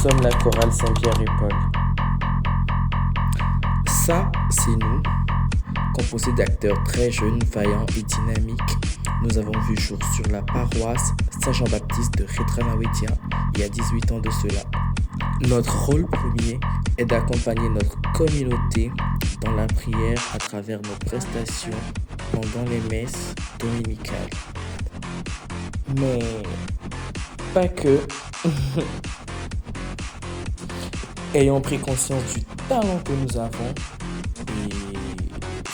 sommes la chorale Saint-Pierre et Paul. Ça, c'est nous, composé d'acteurs très jeunes, vaillants et dynamiques. Nous avons vu jour sur la paroisse Saint-Jean-Baptiste de Retranawetia il y a 18 ans de cela. Notre rôle premier est d'accompagner notre communauté dans la prière à travers nos prestations pendant les messes dominicales. Mais pas que. Ayons pris conscience du talent que nous avons et,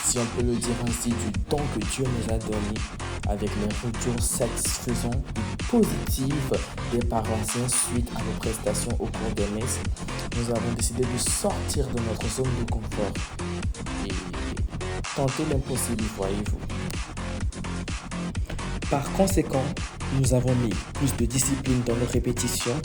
si on peut le dire ainsi, du don que Dieu nous a donné, avec les retours satisfaisants et positifs des paroissiens suite à nos prestations au cours des messes, nous avons décidé de sortir de notre zone de confort et tenter l'impossible, voyez-vous. Par conséquent, nous avons mis plus de discipline dans nos répétitions.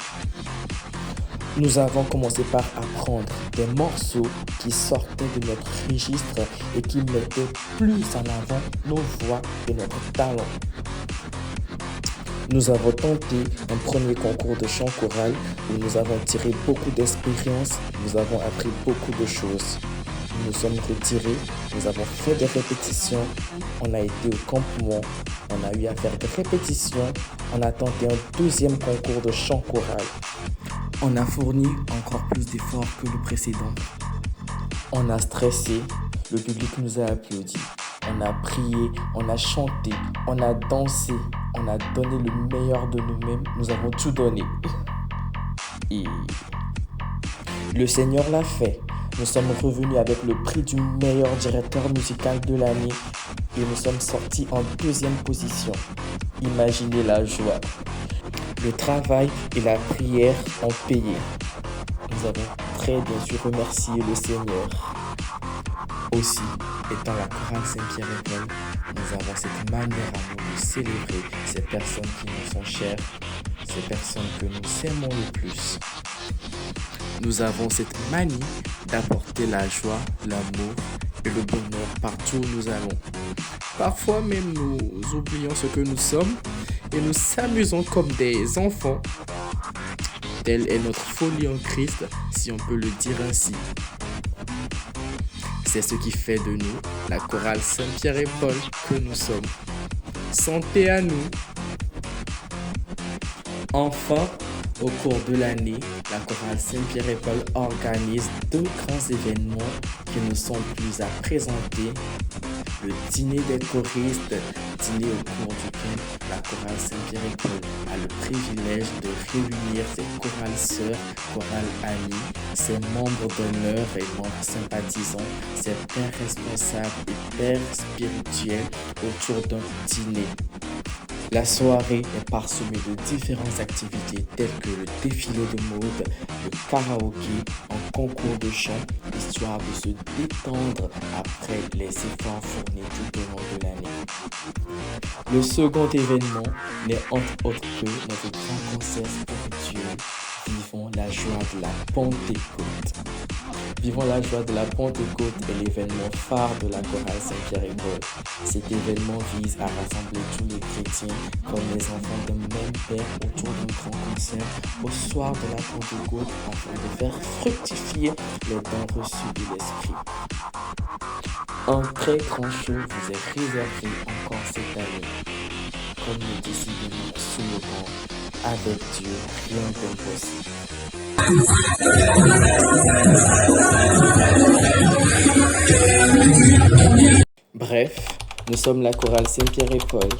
Nous avons commencé par apprendre des morceaux qui sortaient de notre registre et qui mettaient plus en avant nos voix et notre talent. Nous avons tenté un premier concours de chant choral où nous avons tiré beaucoup d'expérience, nous avons appris beaucoup de choses. Nous nous sommes retirés, nous avons fait des répétitions, on a été au campement, on a eu à faire des répétitions, on a tenté un deuxième concours de chant choral. On a fourni encore plus d'efforts que le précédent. On a stressé, le public nous a applaudi. On a prié, on a chanté, on a dansé, on a donné le meilleur de nous-mêmes. Nous avons tout donné. Et le Seigneur l'a fait. Nous sommes revenus avec le prix du meilleur directeur musical de l'année et nous sommes sortis en deuxième position. Imaginez la joie. Le travail et la prière ont payé. Nous avons très bien sûr remercié le Seigneur. Aussi, étant la chorale Saint-Pierre et Paul, nous avons cette manière à nous de célébrer ces personnes qui nous sont chères, ces personnes que nous aimons le plus. Nous avons cette manie d'apporter la joie, l'amour et le bonheur partout où nous allons. Parfois même nous oublions ce que nous sommes et nous s'amusons comme des enfants. Telle est notre folie en Christ, si on peut le dire ainsi. C'est ce qui fait de nous la chorale Saint-Pierre et Paul que nous sommes. Santé à nous! Enfin, au cours de l'année, la chorale Saint-Pierre et Paul organise 2 grands événements qui ne sont plus à présenter. Le dîner des choristes, dîner au cours duquel la chorale Saint-Pierre et Paul a le privilège de réunir ses chorales sœurs, chorales amies, ses membres d'honneur et membres sympathisants, ses pères responsables et pères spirituels autour d'un dîner. La soirée est parsemée de différentes activités telles que le défilé de mode, le karaoké, un concours de chant, histoire de se détendre après les efforts fournis tout au long de l'année. Le second événement n'est entre autres que notre grand concert spirituel. Vivons la joie de la Pentecôte. Vivons la joie de la Pentecôte est l'événement phare de la chorale Saint-Pierre et Paul. Cet événement vise à rassembler tous les chrétiens comme les enfants d'un même père autour d'un grand concert au soir de la Pentecôte afin de faire fructifier les dons reçus de l'Esprit. Un très grand show vous est réservé encore cette année. Comme le dit si bien notre slogan, avec Dieu, rien d'impossible. Bref, nous sommes la chorale Saint-Pierre et Paul.